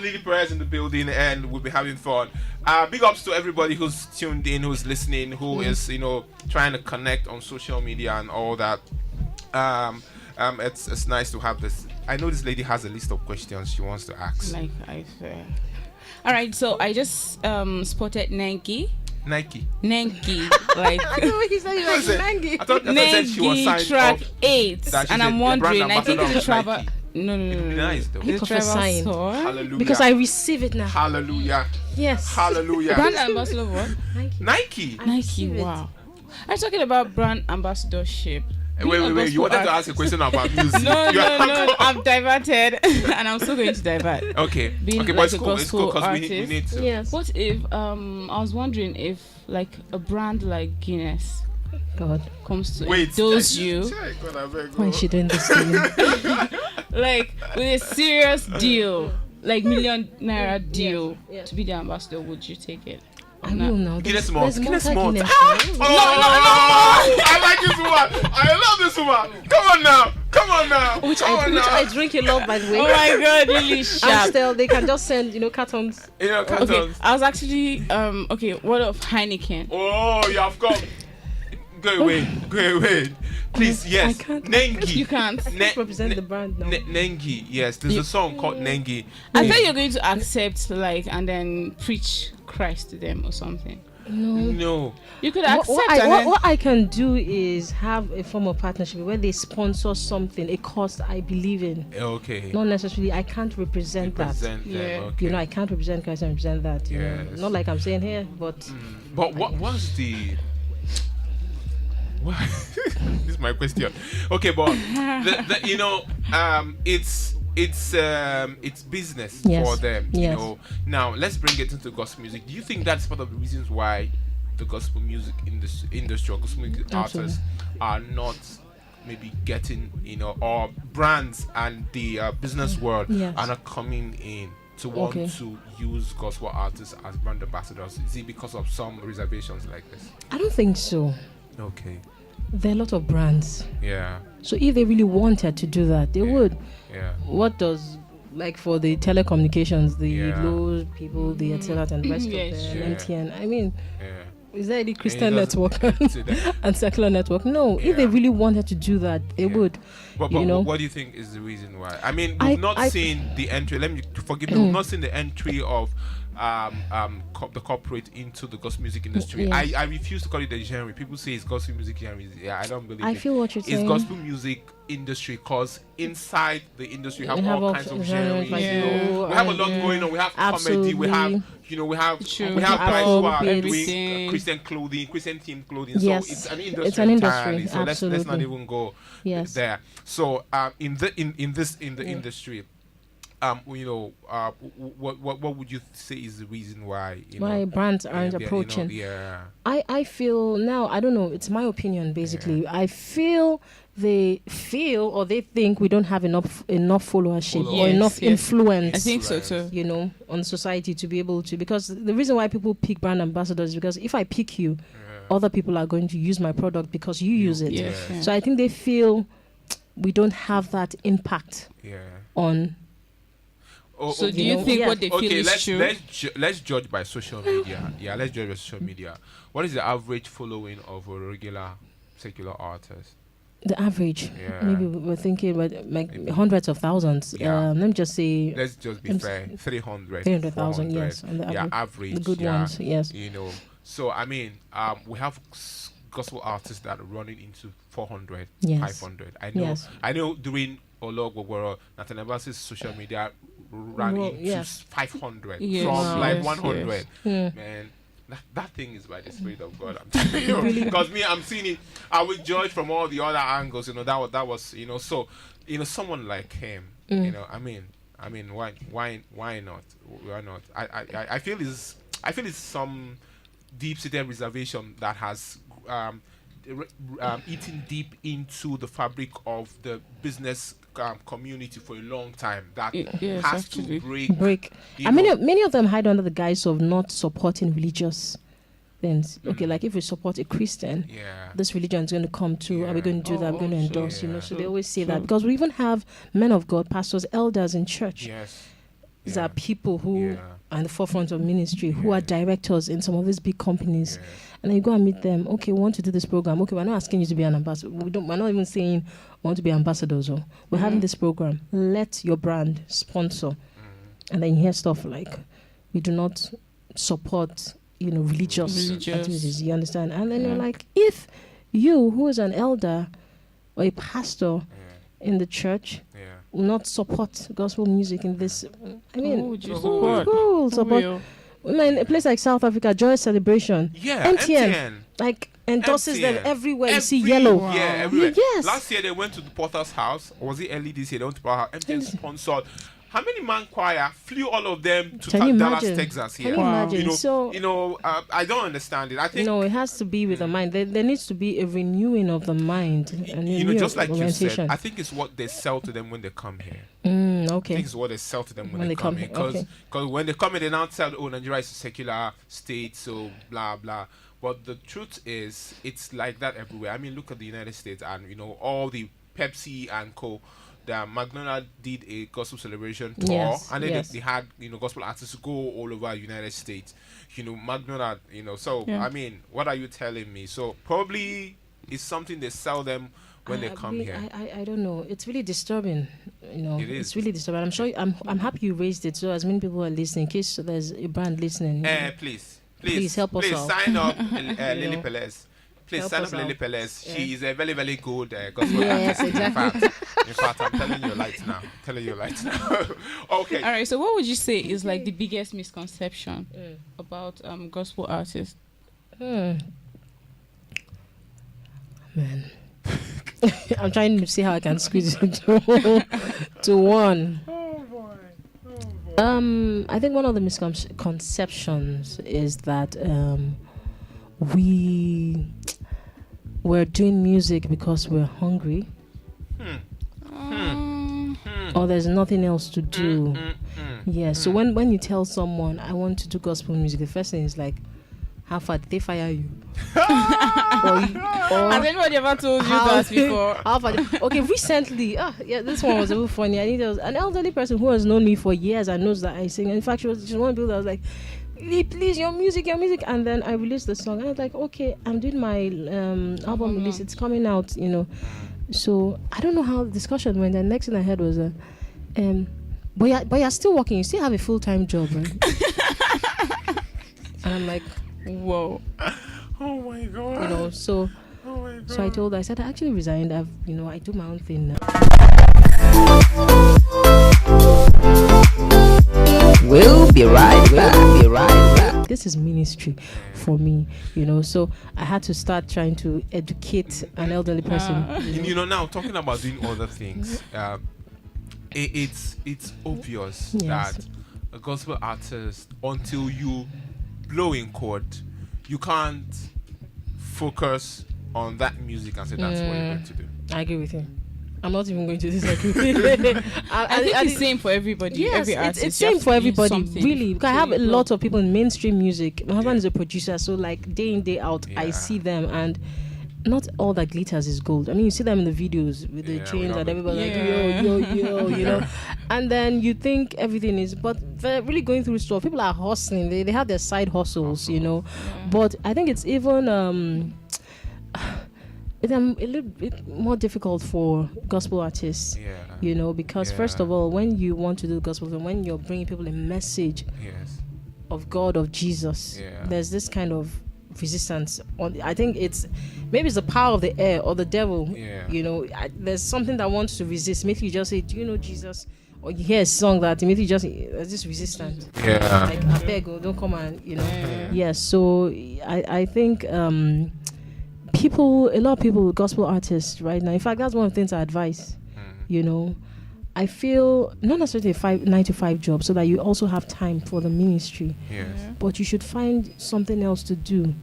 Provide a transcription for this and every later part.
Lily Perez in the building, and we'll be having fun. Big ups to everybody who's tuned in, who's listening, who is trying to connect on social media and all that. It's nice to have this. I know this lady has a list of questions she wants to ask. Like I said. All right, so I just spotted Nike. Like I know what he said. Like Nike. I thought she was signed track off 8, and I'm wondering. I think it's a travel. No. Nice though. It's a sign. Hallelujah. Because I receive it now. Hallelujah. Yes. Hallelujah. Brand ambassador what? Nike. Wow. I'm talking about brand ambassadorship. Wait. You wanted to ask a question about music. No. I'm diverted. And I'm still going to divert. Okay. Being but like it's cool because we need to. Yes. What if, I was wondering if, like, a brand like Guinness comes to endorse you. Why is she doing this to you? Like, with a serious deal, like $1 million deal to be the ambassador, would you take it? I will now. Guinness Malt. No. I like this woman. I love this woman. Come on now. Which I drink a lot, by the way. Oh my God, really sharp. And still, they can just send, cartons. Cartons. Okay, I was actually, what of Heineken? Oh, you have come. Go away. Please, yes. I can't. Nengi. You can't. Represent the brand now. Nengi, yes. There's a song called Nengi. I thought you're going to accept, and then preach Christ to them or something. No. You could accept. What I can do is have a form of partnership where they sponsor something, a cause I believe in. Okay. Not necessarily. I can't represent that. Them, Yeah. okay. I can't represent Christ and represent that. Yes. Not like I'm saying here, but. But what's the? This is my question. Okay, but it's business for them. Yes. Now let's bring it into gospel music. Do you think that's part of the reasons why the gospel music industry or gospel music artists are not maybe getting or brands and the business world are not coming in to want to use gospel artists as brand ambassadors? Is it because of some reservations like this? I don't think so. Okay. There are a lot of brands. Yeah. So if they really wanted to do that, they would. Yeah. What does, like for the telecommunications, the low people, the Etilat and the rest of the MTN, I mean, is there any Christian network and secular network? No. If they really wanted to do that, they would. But what do you think is the reason why? I mean, we've not seen the entry. Let me forgive me. We've not seen the entry of the corporate into the gospel music industry. I refuse to call it a genre. People say it's gospel music genre. Yeah, I don't believe it. I feel what you're saying. It's gospel music industry because inside the industry we have all kinds of genres. We have a lot going on. We have comedy. We have guys who are doing Christian clothing, Christian themed clothing. So it's an industry. It's an industry. Entirely. So let's not even go there. So in the industry. What would you say is the reason why brands aren't approaching? I feel now, I don't know, it's my opinion basically. I feel they think we don't have enough followership or enough influence. I think so too. On society to be able to, because the reason why people pick brand ambassadors is because if I pick you, other people are going to use my product because you use it. So I think they feel we don't have that impact on. So do you think what they feel is true? Let's judge by social media. Let's judge by social media. What is the average following of a regular secular artist? The average, maybe we're thinking about like hundreds of thousands. Let me just say. Let's just be fair. 300,000. Yes, on the average. The good ones. Yes. So I mean, we have gospel artists that are running into 400, 500. I know during Olog Nathan Abbas's social media ran into 500 from like 100. Man, that thing is by the Spirit of God. I'm telling you, because I'm seeing it. I will judge from all the other angles. That was So someone like him. I mean, why not? Why not? I feel it's some deep-seated reservation that has eaten deep into the fabric of the business community for a long time that has to break. Many of them hide under the guise of not supporting religious things. Okay, like if we support a Christian, this religion is going to come too. Are we going to do that? We're going to endorse, So they always say that because we even have men of God, pastors, elders in church. These are people who are in the forefront of ministry, who are directors in some of these big companies. And then you go and meet them. Okay, we want to do this program. Okay, we're not asking you to be an ambassador. We're not even saying we want to be ambassadors. We're having this program. Let your brand sponsor. And then you hear stuff like, we do not support, religious activities. You understand? And then you're like, if you, who is an elder or a pastor in the church, will not support gospel music in this, who would you support? In a place like South Africa, Joyous Celebration, MTN, like endorses them everywhere. You see yellow. Yeah, everywhere. Yes. Last year they went to the Potter's house. Or was it early this year? They went to Potter's house. MTN sponsored. How many man choir flew all of them to Dallas, Texas? Here, can you imagine? I don't understand it. I think it has to be with the mind. There needs to be a renewing of the mind. And just like you said, I think it's what they sell to them when they come here. Okay. I think it's what they sell to them when they come here. Because when they come here, they now tell, Nigeria is a secular state, so blah blah. But the truth is, it's like that everywhere. I mean, look at the United States, and all the Pepsi and Co. McDonald's did a gospel celebration tour, and then they had gospel artists go all over the United States. McDonald's, so I mean, what are you telling me? So probably it's something they sell them when they come here. I don't know. It's really disturbing. It is. It's really disturbing. I'm sure. I'm happy you raised it, so as many people are listening. In case there's a brand listening. Please help us out. Sign up, Lily Perez. Please sign up Lily Perez. She is a very, very good gospel artist. Exactly. In fact, I'm telling you right now. Okay. All right. So, what would you say is like the biggest misconception about gospel artists? Man, I'm trying to see how I can squeeze it to one. Oh boy. I think one of the misconceptions is that we're doing music because we're hungry. Or there's nothing else to do. So when you tell someone, I want to do gospel music, the first thing is like, how far did they fire you? Has anybody ever told you that before? How far? Okay, recently, this one was a little funny. I think there was an elderly person who has known me for years and knows that I sing. In fact, she was one of the people that was like, please, your music. And then I released the song. I was like, okay, I'm doing my album release. It's coming out, So I don't know how the discussion went. The next thing I heard was, but you're still working. You still have a full-time job, right? And I'm like, whoa. Oh my God. So I told her, I said, I actually resigned. I do my own thing now. We'll be right back. This is ministry for me, so I had to start trying to educate an elderly person. Now talking about doing other things, it's obvious that a gospel artist, until you blow in chord, you can't focus on that music and say that's what you're going to do. I agree with you. I'm not even going to disagree. I think it's same for everybody. Yes, every artist, it's same for everybody, really. Because I have a lot of people in mainstream music. My husband is a producer, so like day in, day out, I see them, and not all that glitters is gold. I mean, you see them in the videos with the chains and everybody like, yo, and then you think everything is, but they're really going through stuff. People are hustling. They have their side hustles, But I think it's even it's a little bit more difficult for gospel artists, because first of all, when you want to do gospel, when you're bringing people a message of God, of Jesus, there's this kind of resistance. I think it's the power of the air or the devil. There's something that wants to resist. Maybe you just say, do you know Jesus? Or you hear a song that immediately there's this resistance. Like, I beg, don't come and So I think a lot of people, gospel artists right now, in fact, that's one of the things I advise. I feel not necessarily a 9-to-5 job, so that you also have time for the ministry. But you should find something else to do,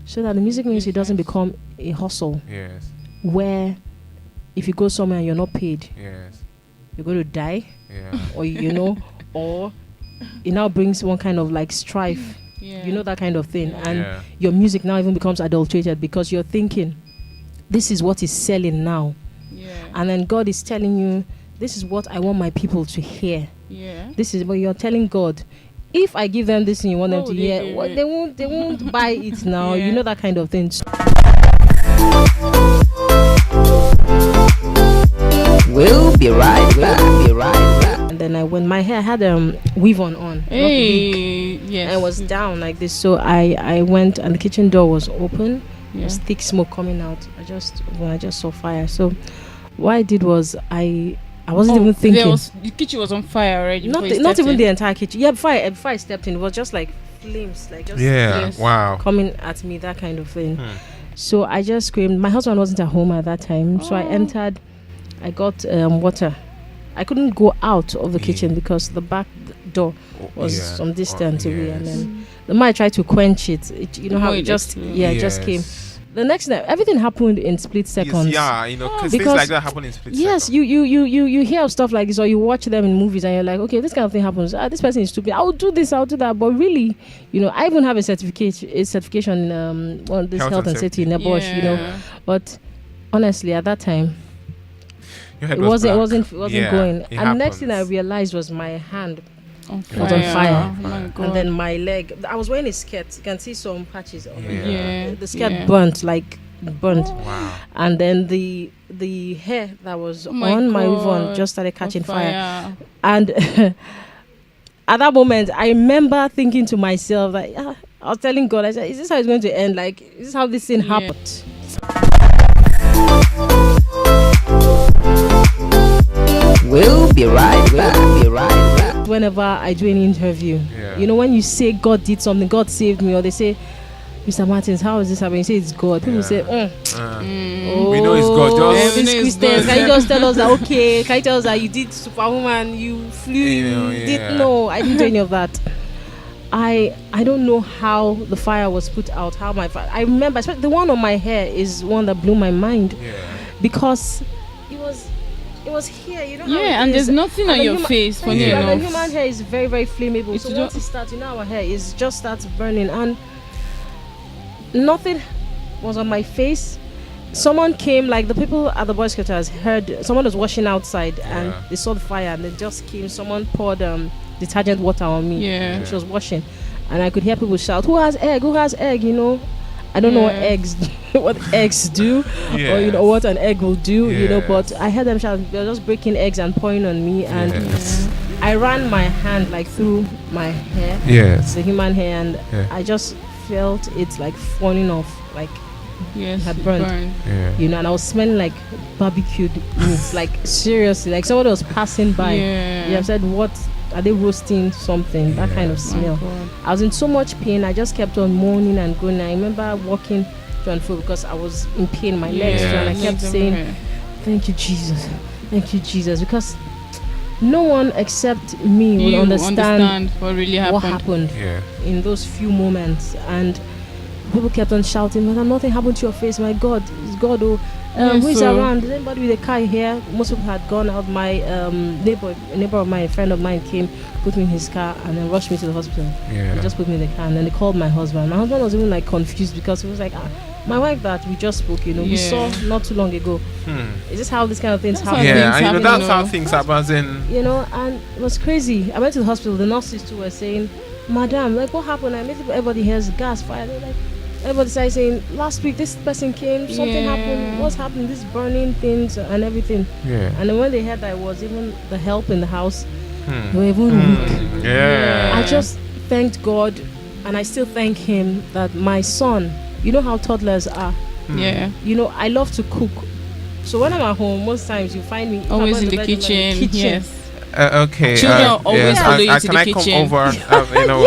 so that the music ministry doesn't become a hustle. Where if you go somewhere and you're not paid, you're going to die. Or or it now brings one kind of like strife. That kind of thing. And your music now even becomes adulterated because you're thinking, this is what is selling now. And then God is telling you, this is what I want my people to hear. Yeah. This is what you're telling God. If I give them this and you want them to hear, they won't buy it now. Yeah. You know, that kind of thing. We'll be right back. And then when my hair had weave on. Hey, yes. I was down like this, so I went and the kitchen door was open. Yeah. There's thick smoke coming out. I just saw fire. So what I did was I wasn't even thinking. The kitchen was on fire already. Not even the entire kitchen. Yeah, before I stepped in, it was just like flames, like just wow, coming at me, that kind of thing. So I just screamed. My husband wasn't at home at that time, so I entered. I got water. I couldn't go out of the kitchen because the back door was some distance away, and then the moment I tried to quench it, you know how it just came. The next day, everything happened in split seconds. Yes, because things like that happen in split seconds. Yes, you hear stuff like this, or you watch them in movies, and you're like, okay, this kind of thing happens. This person is stupid. I'll do this, I'll do that. But really, I even have a certification on this health and safety in Bosch, But honestly, at that time, it wasn't going. And the next thing I realized was my hand was on fire. Oh, and then my leg. I was wearing a skirt. You can see some patches on the skirt burnt. Wow. And then the hair that was on my weave just started catching fire. And at that moment, I remember thinking to myself, like, I was telling God, I said, is this how it's going to end? Like, is this how this thing happened? We'll be right back. Whenever I do an interview, when you say God did something, God saved me, or they say, Mr. Martins, how is this happening? You say it's God. People say, we know it's God. Christians, can you just tell us that? Okay, can you tell us that you did Superwoman, you flew, No, I didn't do any of that. I don't know how the fire was put out. How my fire? I remember, especially the one on my hair is one that blew my mind, because it was here, and there's nothing on your face. Funny enough, and the human hair is very, very flammable. So once it starts, our hair just starts burning, and nothing was on my face. Someone came, like the people at the Boy Scouts heard someone was washing outside, and they saw the fire, and they just came. Someone poured detergent water on me. Yeah, she was washing, and I could hear people shout, "Who has egg? Who has egg?" I don't know what eggs do, or what an egg will do, but I heard them shout. They were just breaking eggs and pouring on me, and I ran my hand like through my hair, the human hair, and I just felt it like falling off, like it had burned. And I was smelling like barbecued meat, like seriously, like somebody was passing by. I said, what? Are they roasting something? That kind of smell. I was in so much pain. I just kept on moaning and groaning. I remember walking to and fro because I was in pain, my legs, and I kept saying, "Thank you, Jesus. Thank you, Jesus," because no one except me will understand what really happened. In those few moments. And people kept on shouting, "Madam, nothing happened to your face. My God, it's God. Who is around? Is anybody with a car here?" Most people had gone out. My neighbor of mine, a friend of mine, came, put me in his car, and then rushed me to the hospital. They just put me in the car, and then they called my husband. My husband was even like confused because he was like, my wife that we just spoke, we saw not too long ago. Is this how this kind of things happen? That's how things happen. And it was crazy. I went to the hospital. The nurses too were saying, "Madam, like what happened?" I made everybody hears gas, fire. They're like, everybody started saying, "Last week this person came, something happened, what's happening, this burning things and everything." And then when they heard that it was even the help in the house, they were even weak. I just thanked God, and I still thank him that my son, you know how toddlers are. I love to cook. So when I'm at home, most times you find me always in the kitchen. Yes. Okay. Children always follow you to the kitchen. Can I come over?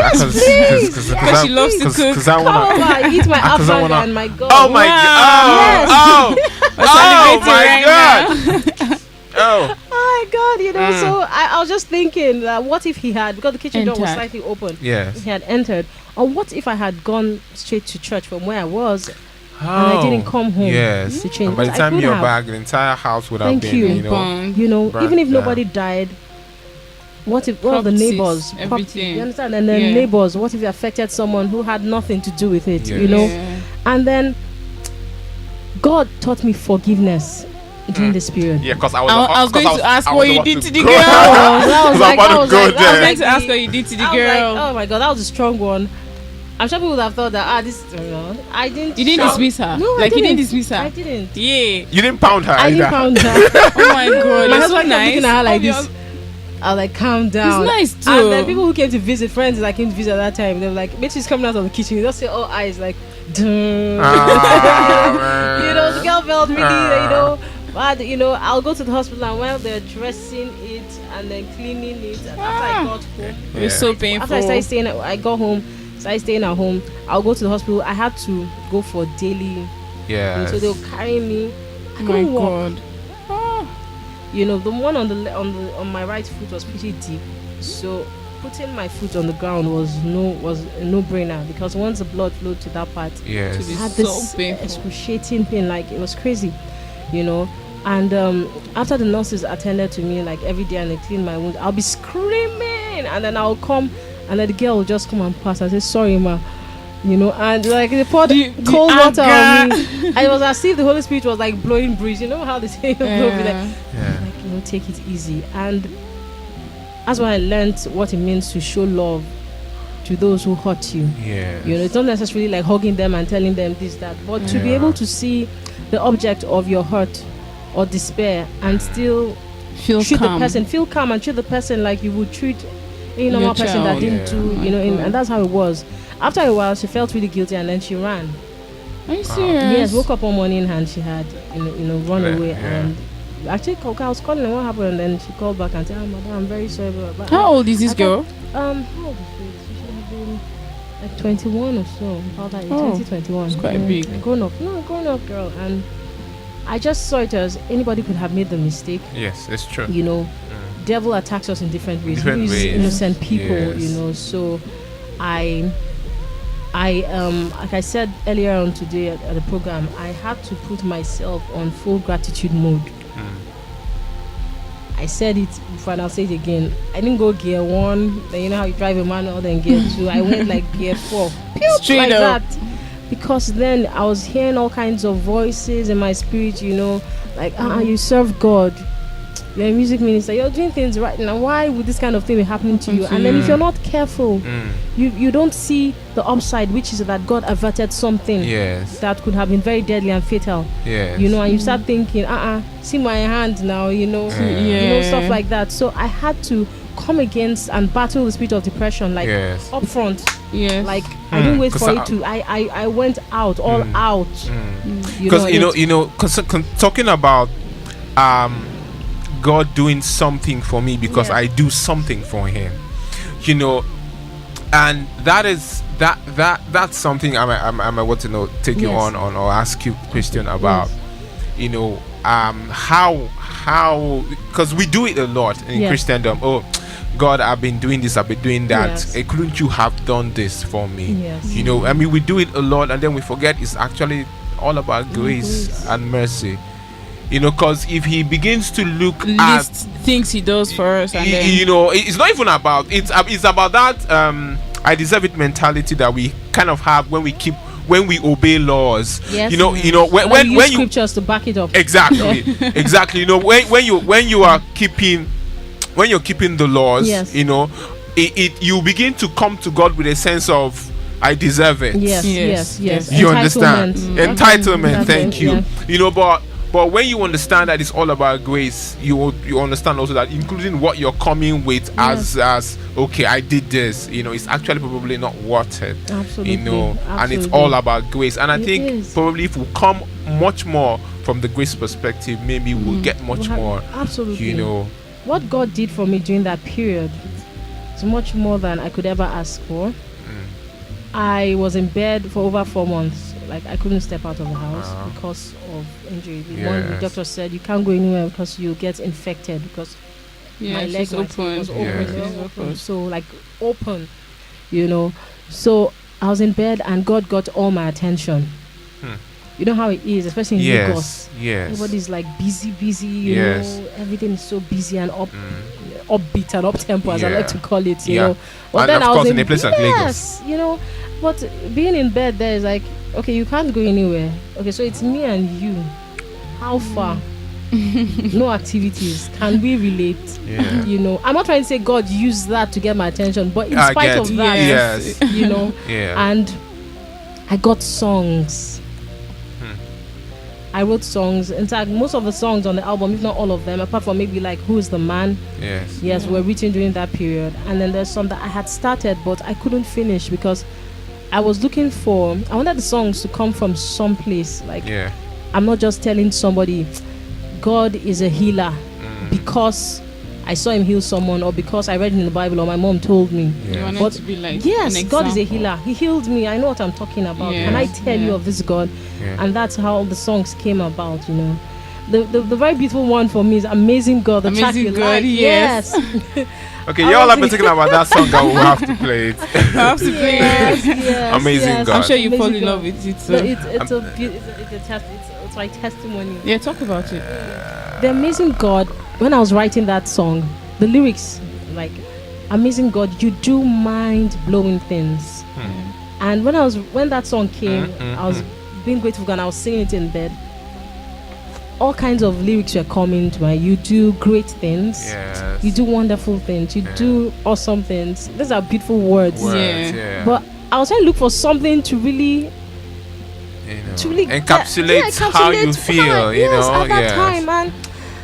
Because she loves to cook. Because I want to eat my after and my God. Oh my God! Oh my God! Oh my God! So I was just thinking, what if he had, because the kitchen door was slightly open. Yes. He had entered. Or what if I had gone straight to church from where I was? And I didn't come home. Yes. To change. And by the time you're back, the entire house would have been, burnt, even if nobody died. What if the neighbors, everything, you understand? And then neighbors, what if it affected someone who had nothing to do with it, And then God taught me forgiveness. during this period. Yeah, because I was going to ask what you did to the girl. I was going to ask what you did to the girl. Oh my God, that was a strong one. I'm sure people would have thought that I didn't. You didn't dismiss her. No, you didn't dismiss her. I didn't. Yeah. You didn't pound her. I didn't pound her. Oh my God. My husband kept looking at her like this. I was like, calm down. It's nice too. And then people who came to visit, friends that came to visit at that time, they were like, bitch is coming out of the kitchen. You just see all eyes like, the girl felt really, but I'll go to the hospital, and while they're dressing it and then cleaning it, and after I got home, it was so painful. After I got home, started staying at home. I'll go to the hospital. I had to go for daily. Yeah. So they'll carry me. I couldn't walk. The one on my right foot was pretty deep, so putting my foot on the ground was a no-brainer, because once the blood flowed to that part, I had this excruciating pain, like it was crazy, And after the nurses attended to me like every day and they cleaned my wound, I'll be screaming, and then I'll come, and then the girl will just come and pass and say, "Sorry, ma." And like they poured cold water on me. And it was as if the Holy Spirit was like blowing breeze. You know how they say take it easy. And that's why I learned what it means to show love to those who hurt you. Yeah. It's not necessarily like hugging them and telling them this, that, but to be able to see the object of your hurt or despair and still feel calm and treat the person like you would treat a normal person that didn't do, and that's how it was. After a while, she felt really guilty, and then she ran. Are you serious? Yes, woke up one morning and she had, run away. And actually, I was calling her what happened, and then she called back and said, "Madam, I'm very sorry." But how old is this girl? How old is she? She should have been like 21 or so. About that, 2021. It's quite big. Grown up girl. And I just saw it as anybody could have made the mistake. Yes, it's true. Devil attacks us in different ways. Innocent people, So I like I said earlier on today at the program, I had to put myself on full gratitude mode. I said it before and I'll say it again. I didn't go gear 1, then how you drive a manual, then gear 2. I went like gear 4. Straight like up. That. Because then I was hearing all kinds of voices in my spirit, like, you serve God. You're a music minister, you're doing things right now. Why would this kind of thing be happening to you? And then if you're not careful, you don't see the upside, which is that God averted something that could have been very deadly and fatal. And you start thinking, see my hand now, stuff like that. So I had to come against and battle the spirit of depression, like up front. Like I didn't wait for it to. I went out, all out. Because talking about God doing something for me because I do something for Him, and that's something I want to take you on or ask you a question about. How because we do it a lot in Christendom. Oh, God, I've been doing this, I've been doing that. Couldn't you have done this for me? We do it a lot, and then we forget it's actually all about grace and mercy. Because if He begins to look at things He does for us, and then it's not even about it's about that I deserve it mentality that we kind of have when we obey laws. When you scriptures to back it up. Exactly. When you're keeping the laws, you begin to come to God with a sense of I deserve it. Yes. You understand? Entitlement. Thank you. But when you understand that it's all about grace, you understand also that including what you're coming with as okay, I did this, it's actually probably not worth it. Absolutely. And it's all about grace. And I think probably if we come much more from the grace perspective, maybe we'll get much more. Absolutely. What God did for me during that period is much more than I could ever ask for. I was in bed for over 4 months. Like I couldn't step out of the house because of injury. The doctor said you can't go anywhere because you'll get infected because my leg was open. So like open, So I was in bed and God got all my attention. You know how it is, especially in Lagos. Everybody's like busy, you know. Everything is so busy and upbeat and up tempo, as I like to call it, you know. But and then of I was course in a place like Lagos. But being in bed there is like, okay, you can't go anywhere. Okay, so it's me and you. How far? no activities. Can we relate? Yeah. You know, I'm not trying to say God used that to get my attention, but in spite of that, yes. you know, and I got songs. I wrote songs. In fact, most of the songs on the album, if not all of them, apart from maybe like Who's the Man? Yes, were written during that period. And then there's some that I had started, but I couldn't finish because I was looking for, I wanted the songs to come from someplace. Like, I'm not just telling somebody, God is a healer because I saw him heal someone, or because I read in the Bible, or my mom told me. You want it to be like, yes, God is a healer. He healed me. I know what I'm talking about. Can I tell you of this God? And that's how the songs came about, you know. The very beautiful one for me is Amazing God. The Amazing track God, yes. Okay, y'all have been thinking about that song. I will have to play it. I have to play it. Amazing God. I'm sure you Amazing fall in God. love with it. So. It's my testimony. Yeah, talk about it. The Amazing God, when I was writing that song, the lyrics, like, Amazing God, you do mind-blowing things. And when that song came, I was being grateful and I was singing it in bed. All kinds of lyrics were coming to my, you do great things. Yes. You do wonderful things. You do awesome things. These are beautiful words. But I was trying to look for something to really encapsulate how you feel, you know. At that time, man,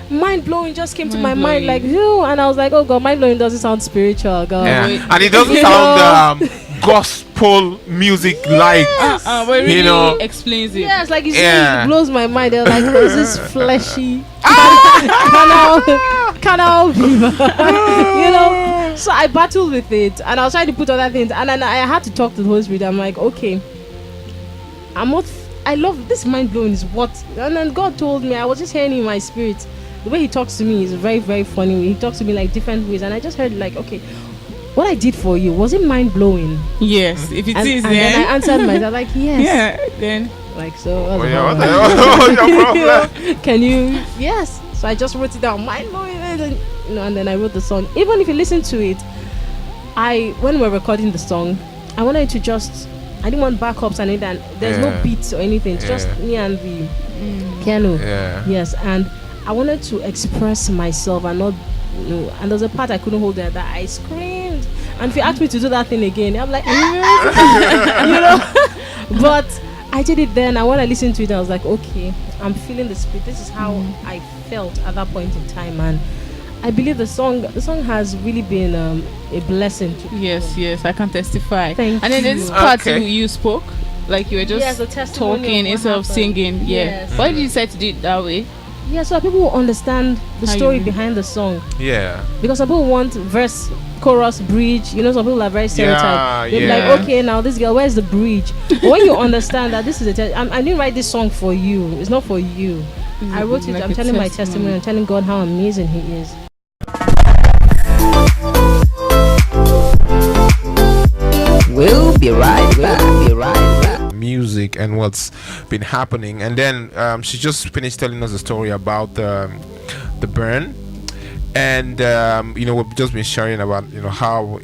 mind blowing just came to my mind, like, and I was like, oh God, mind blowing doesn't sound spiritual, God. And it doesn't sound gospel music like, but it really explains it. Yes, like it blows my mind. They're like, who is this fleshy canal you know? So I battled with it, and I was trying to put other things, and then I had to talk to the Holy Spirit. I'm like, okay, I love this, mind blowing is what. And then God told me, I was just hearing in my spirit. The way he talks to me is very, very funny. He talks to me like different ways, and I just heard like, okay, what I did for you, was it mind blowing? Yes, if it is, and then I answered myself like, yes. Yeah, then like, so what's your problem? Can you? Yes. So I just wrote it down, mind blowing, you know, and then I wrote the song. Even if you listen to it, when we were recording the song, I wanted to I didn't want backups and anything. There's no beats or anything. It's just me and the piano. Yes, and I wanted to express myself and not, you know, and there's a part I couldn't hold there that I screamed. And if you ask me to do that thing again, I'm like, you know. But I did it then, and when I listened to it, I was like, okay, I'm feeling the spirit. This is how I felt at that point in time, and I believe the song has really been a blessing to people. Yes, I can testify. Thank you. And then this part you spoke, like you were just talking instead of singing. Yes. Why did you decide to do it that way? Yeah, so that people will understand the story behind the song. Yeah. Because some people want verse, chorus, bridge. You know, some people are very stereotyped. They're like, okay, now this girl, where's the bridge? But when you understand that this is I didn't write this song for you. It's not for you. I wrote it. I'm telling my testimony. I'm telling God how amazing He is. We'll be right back. Music and what's been happening, and then she just finished telling us a story about the burn, and you know, we've just been sharing about, you know, how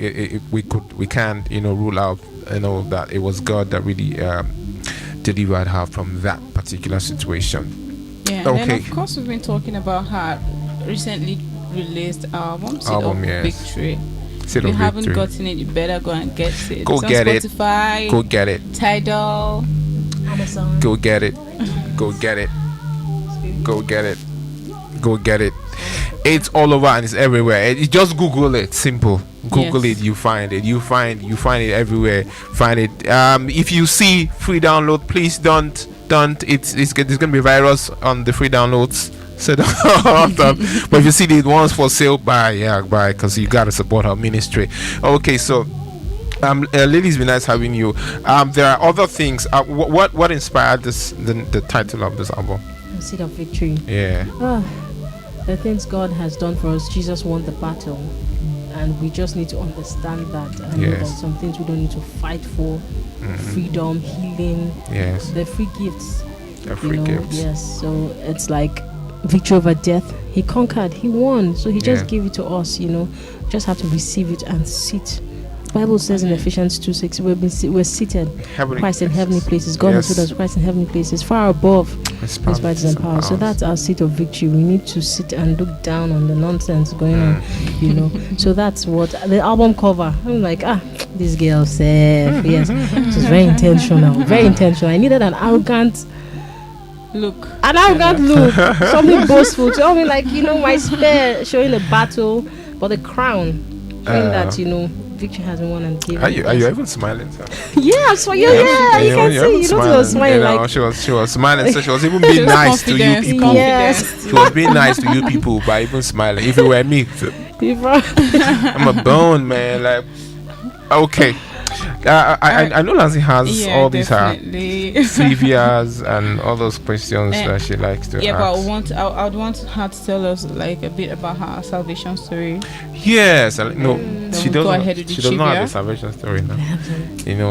we can't, you know, rule out, you know, that it was God that really delivered her from that particular situation. Yeah, and then of course we've been talking about her recently released album, Victory. If you haven't gotten it, you better go and get it. Go get Spotify, it. Go get it. Tidal, Amazon. Go get it. Go get it. Go get it. Go get it. It's all over and it's everywhere. You just Google it. Simple. Google it. You find it. You find it everywhere. Find it. If you see free download, please don't. It's gonna be virus on the free downloads. So but if you see the ones for sale, buy, because you gotta support our ministry. Okay, so Lily's been nice having you. There are other things. What inspired the title of this album? Seed of Victory. Yeah. The things God has done for us. Jesus won the battle, and we just need to understand that. And know that some things we don't need to fight for. Freedom, healing. Yes. The free gifts. The free gifts. Yes. So it's like victory over death. He conquered. He won. So he just gave it to us. You know, just have to receive it and sit Bible says in Ephesians 2:6, we're seated Christ in heavenly places. God has put us Christ in heavenly places, far above principalities and powers. So that's our seat of victory. We need to sit and look down on the nonsense going on, So that's what the album cover. I'm like, this girl said, yes, it was very intentional, very intentional. I needed an arrogant look, something boastful. Tell me, like, my spear showing a battle, but the crown showing that victory has been won and given. Are you even smiling, sir? Yeah, so you can see. She was smiling. Like she was smiling. So she was even being nice to you people. Yes. She was being nice to you people by even smiling. If it were me, I'm a bone, man. Like, okay. I know Nancy has all these trivias and all those questions that she likes to ask. But I would want her to tell us like a bit about her salvation story. Yes, no, she doesn't. She does not have a salvation story now.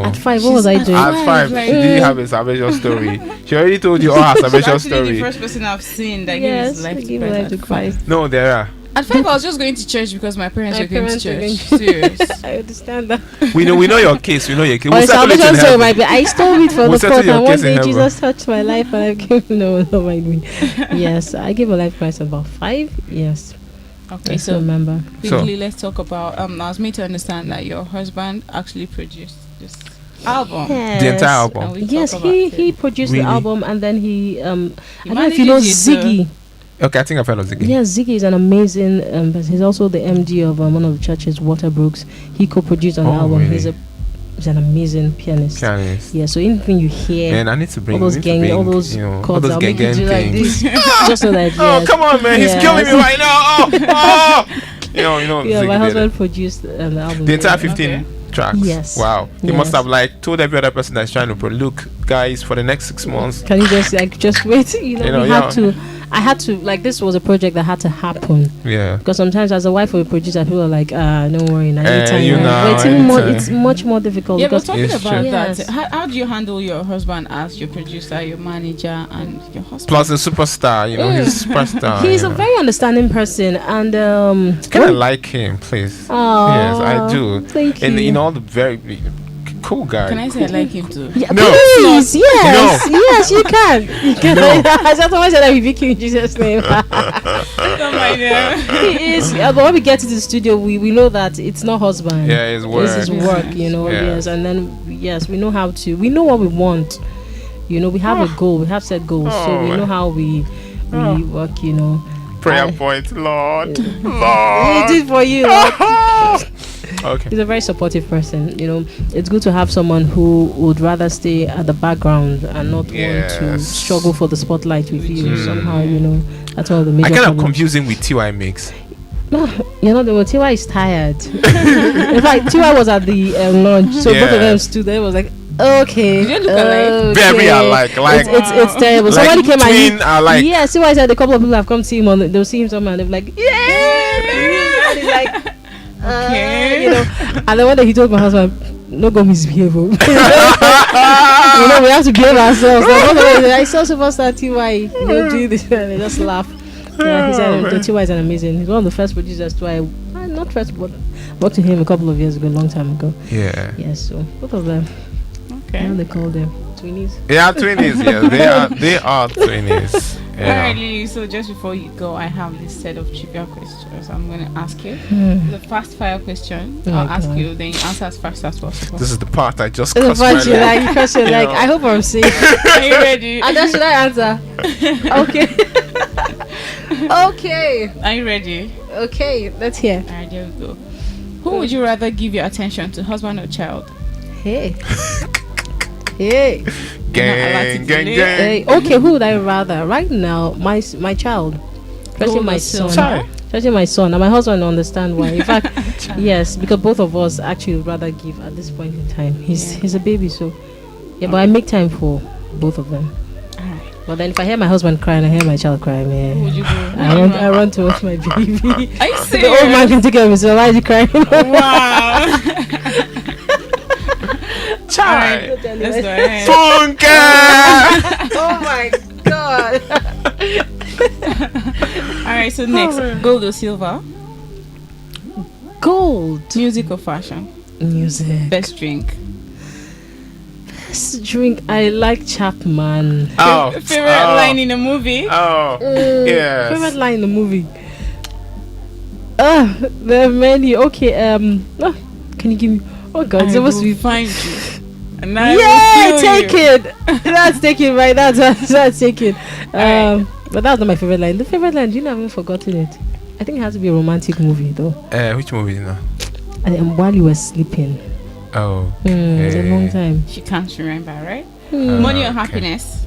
At 5, what was I doing? At 5, she didn't have a salvation story. She already told you all her salvation story. The first person I've seen that gives life to Christ. No, there are. At 5, I was just going to church because my parents were going to church. Serious. I understand that. We know your case. We know your case. I stole it from the court, and one day Jesus touched my life, and I gave don't mind me. Yes, I gave my life to Christ about 5. Yes. Okay, so remember. Quickly, let's talk about. I was made to understand that your husband actually produced this album. Yes. The entire album. Yes, he produced the album, and then he I don't know if you know Ziggy. Okay, I think I've heard of Ziggy. Yes, Ziggy is an amazing person. He's also the MD of one of the churches, Waterbrooks. He co-produced on the album. Really? He's an amazing pianist. Yeah, so anything you hear, man, I need to bring all those chords, I'll make you do like this. Just so that. Oh, come on, man, he's killing me right now. Yeah, my husband produced the album. The entire 15 tracks. Yes. Wow. He must have told every other person that's trying to look, guys, for the next 6 months. Can you just wait? We had to. I had to, this was a project that had to happen. Yeah. Because sometimes as a wife of a producer, people are like, don't worry, anytime. But it's much more difficult. Yeah, but talking about that, how do you handle your husband as your producer, your manager, and your husband? Plus a superstar, he's a superstar. He's a very understanding person, and can I like him, please? Oh, yes, I do. Thank you. And all the very cool guy. Can I say I like him too? Yeah, no. Please, yes, no. Yes, you can. No. I just always said I rebuke you in Jesus' name. He is. But when we get to the studio, we know that it's not husband. Yeah, it's work. It's his work, Yes, and then we know how to. We know what we want. We have a goal. We have set goals, so we know how we work. Prayer point, Lord. He did for you. Lord. Okay. He's a very supportive person. It's good to have someone who would rather stay at the background and not want to struggle for the spotlight with you somehow. That's one of the major. I kind of confusing with TY mix. No, TY is tired. In fact, TY was at the lunch, so both of them stood there. It was like, okay, did you look alike? Very alike. Like it's terrible. Somebody came and alike. TY said a couple of people have come to see him they'll see him somewhere and they'll be like, yeah, and he's like. Okay. And then one day he told my husband, "No go misbehave." We have to behave ourselves. I saw superstar TY. Do this, and they just laugh. Yeah, he said TY is an amazing. He's one of the first producers to not first, but worked with him a couple of years ago, a long time ago. Yeah. Yes. So both of them. Okay. How they call them twinnies. Yeah, twinnies. Yeah, they are twinnies. Yeah. Alright, Lily, so just before you go, I have this set of trivia questions I'm going to ask you. The fast fire question. I'll ask you, then you answer as fast as possible. This is the part I just cussed my life. Because you're like, I hope I'm safe. Are you ready? And then should I answer? Okay. Okay. Are you ready? Okay, let's hear. Alright, there we go. Who would you rather give your attention to, husband or child? Hey. Hey. Gang. Hey. Okay, who would I rather? Right now, my child. Especially my son. Especially my son. And my husband will understand why. In fact, yes, because both of us actually would rather give at this point in time. He's a baby, so but I make time for both of them. But then if I hear my husband cry and I hear my child cry, man, would you go? I run towards my baby. Are you serious? The old man can take care of himself. Why is he crying? Wow. Child. Let's go ahead. Funke! Oh my god. Alright, so next, gold or silver? Gold. Music or fashion? Music. Best drink. Best drink. I like Chapman. Favorite line in a movie. Yes. Favorite line in the movie. There are many. Okay. Can you give me? Oh God, it's supposed to be find you. And take it. That's taken, right? That's taken. But that's not my favorite line. The favorite line, I haven't forgotten it. I think it has to be a romantic movie, though. Which movie now? While you were sleeping. Oh. It's a long time. She can't remember, right? Money or happiness?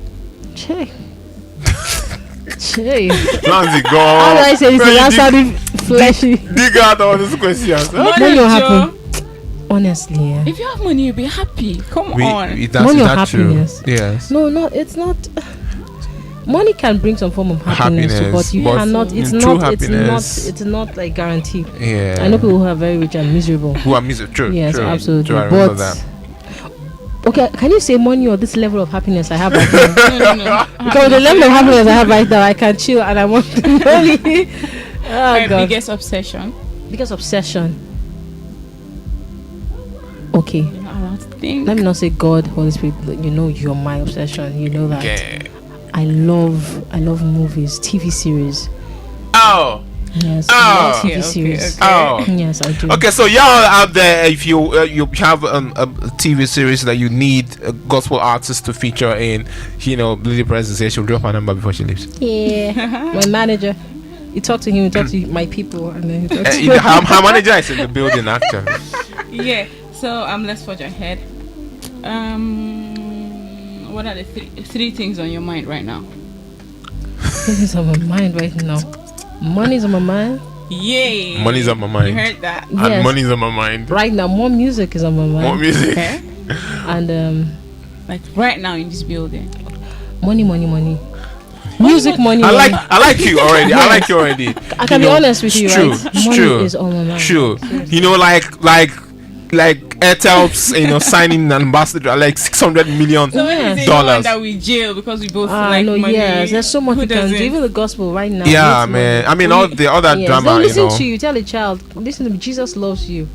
Che. Lanzi, go. How do I say this? That sounded fleshy. Dig out all these questions. Money or happiness? Honestly, yeah. If you have money, you'll be happy. Come on. Money or happiness? True? Yes. No, it's not. Money can bring some form of happiness too, but you cannot. It's not like guaranteed. Yeah. I know people who are very rich and miserable. Who are miserable? True. Yes, true. absolutely. True, I remember that. Okay, can you say money or this level of happiness I have right now? No. Because the level of happiness I have right now, I can chill and I want the money. My biggest obsession. Biggest obsession. Okay. You're not allowed to think. Let me not say God, Holy Spirit. You're my obsession. You know that. Okay. I love movies, TV series. Oh. Yes. TV series. Okay. Oh. Yes, I do. Okay, so y'all out there, if you have a TV series that you need a gospel artist to feature in, Lily Perez says she'll drop her number before she leaves. Yeah. My manager. You talk to him, you talk to my people, and then you talk to her manager is in the building, actually. Yeah. So let's forge ahead. What are the three things on your mind right now? Things on my mind right now. Money's on my mind. Yay! Money's on my mind. You heard that? Yes. And money's on my mind. Right now, more music is on my mind. More music. Okay. And like right now in this building. Money. Music, money. I like you already. I like you already. I can be honest with you, true, right? Money true. Is on my mind. True. Seriously. Like Airtel's, signing an ambassador like $600 million. So that we jail because we both like money. Yes, there's so much you can do. Even the gospel right now. Yeah, man. I mean, all the other drama. They listen to you. Tell a child, listen to me. Jesus loves you,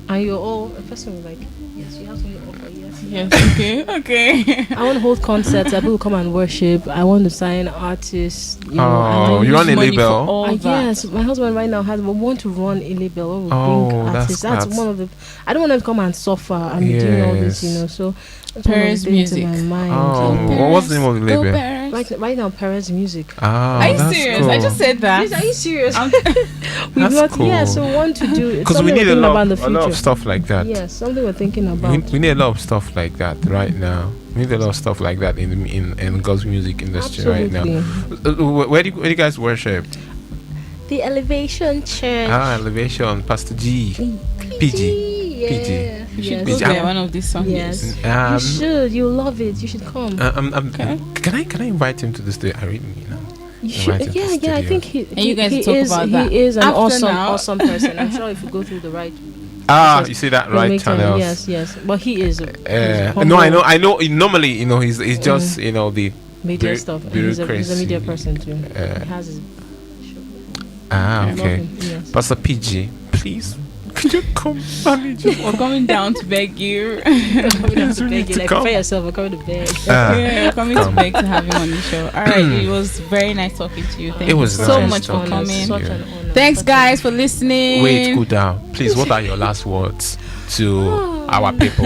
and you're all a person will like, yes, you have something to offer. Yes. Okay. I want to hold concerts. People come and worship. I want to sign artists. You run a label. Yes, my husband right now want to run a label. Bring artists. That's one of the. I don't want to come and suffer and be doing all this, So Perez Music. In my mind. What's the name of the label? Right now, Perez Music. Are you serious? Cool. I just said that. Are you serious? That's cool. Yeah, so want to do it because we need a lot of stuff like that. Yes, something we're thinking about. We need a lot of stuff like that right now. We need a lot of stuff like that in God's music industry right now. Where do you guys worship? The Elevation Church. Elevation, Pastor G. PG. You should go there one of these Sundays. Yes. You should. You'll love it. You should come. Okay. Can I invite him to the stage? I really You should. Yeah. I think he. And you guys talk about that. He is an awesome person. I'm sure if you go through the right. You see that right channel. Yes. But he is. No, I know. Normally, he's just the media stuff. He's a media person too. He has his. Okay. Yes. Pastor PG, please. Could you come? We're coming down to beg you. Prepare yourself. We're coming to beg. We're coming to beg to have you on the show. All right, it was very nice talking to you. Thank you so much for coming. Such an honor. Thanks, guys, for listening. Wait, cool down. Please, what are your last words to our people?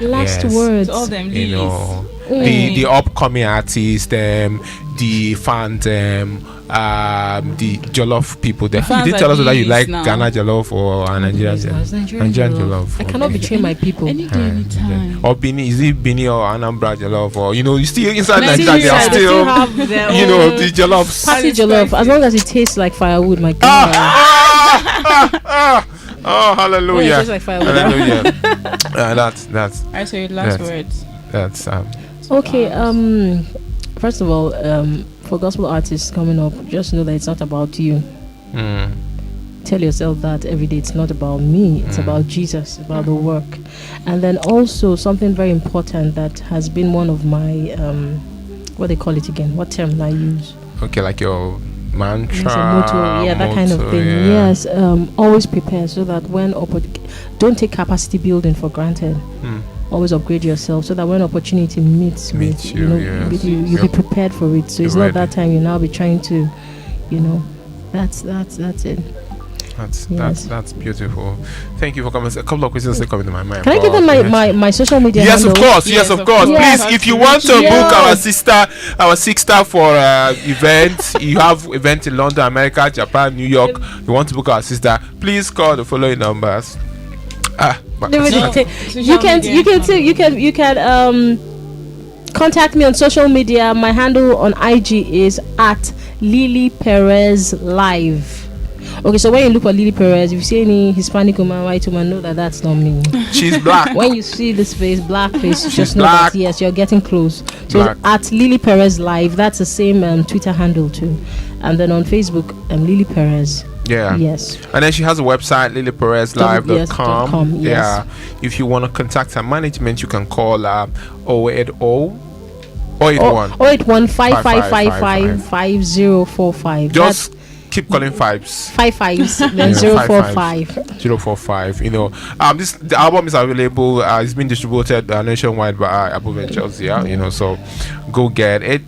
Last words. To all them the upcoming artists, the fans, the Jollof people. You did tell us that you like Ghana Jollof or Nigerian Jollof. I cannot betray my people. Anytime. Or Bini, is it Bini or Anambra Jollof? Or you still inside Nigeria, they are still the Jollof. Party Jollof, as long as it tastes like firewood, my God. Oh, hallelujah! Yeah, it tastes like firewood. Hallelujah. That's. I say last words. That's okay. First of all, for gospel artists coming up, just know that it's not about you. Tell yourself that every day. It's not about me. It's about Jesus, about the work. And then also something very important that has been one of my what they call it again. What term I use? Okay, like your mantra, motto, that kind of thing. Yes, always prepare so that when don't take capacity building for granted. Always upgrade yourself so that when opportunity meets you'll be prepared for it. So it's not that time you now be trying to, that's it. That's beautiful. Thank you for coming. A couple of questions are coming to my mind. Can I give them my social media? Yes, of course. Yes, of course. Please, if you want to book our sister for event, you have event in London, America, Japan, New York. You want to book our sister? Please call the following numbers. You can contact me on social media. My handle on IG is at Lily Perez Live. Okay, so when you look for Lily Perez, if you see any Hispanic woman, white woman, know that that's not me. She's black. When you see this face, black face, just know that yes, you're getting close. So at Lily Perez Live, that's the same Twitter handle too, and then on Facebook, Lily Perez. Yeah. Yes. And then she has a website, lilyperezlive.com. Yes. Yeah. If you want to contact her management, you can call 080 081 5555 5045. Just keep calling fives. 55 then 045. 045. The album is available. It's been distributed nationwide by Apple Ventures. Yeah. So go get it.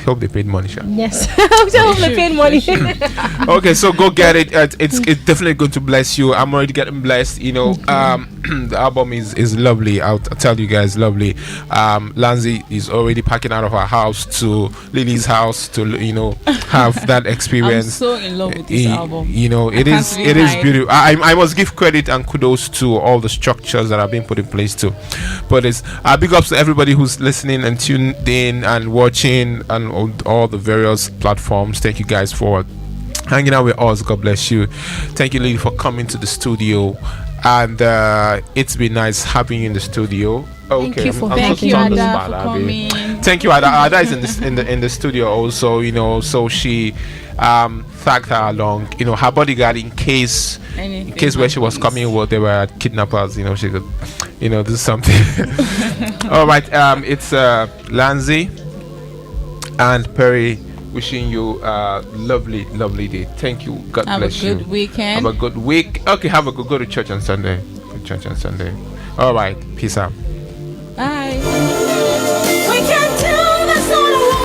Hope they paid money, Sha. Yes. I hope they paid money. Okay, so go get it. It's definitely going to bless you. I'm already getting blessed. The album is lovely. I'll tell you guys, lovely. Lanzi is already packing out of her house to Lily's house to have that experience. I'm so in love with this album. It is beautiful. I must give credit and kudos to all the structures that have been put in place too. But it's big ups to everybody who's listening and tuned in and watching and all the various platforms. Thank you guys for hanging out with us. God bless you. Thank you, Lily, for coming to the studio. And it's been nice having you in the studio. Okay, thank you, Ada, for coming. Thank you, Ada. Ada is in the studio also. So she tagged her along. Her bodyguard in case where she was coming, they were kidnappers. She could do something. All right. It's Lanzi and Perry wishing you a lovely day. Thank you. God bless you. Have a good weekend. Have a good week. Okay, go to church on Sunday. All right. Peace out. Bye.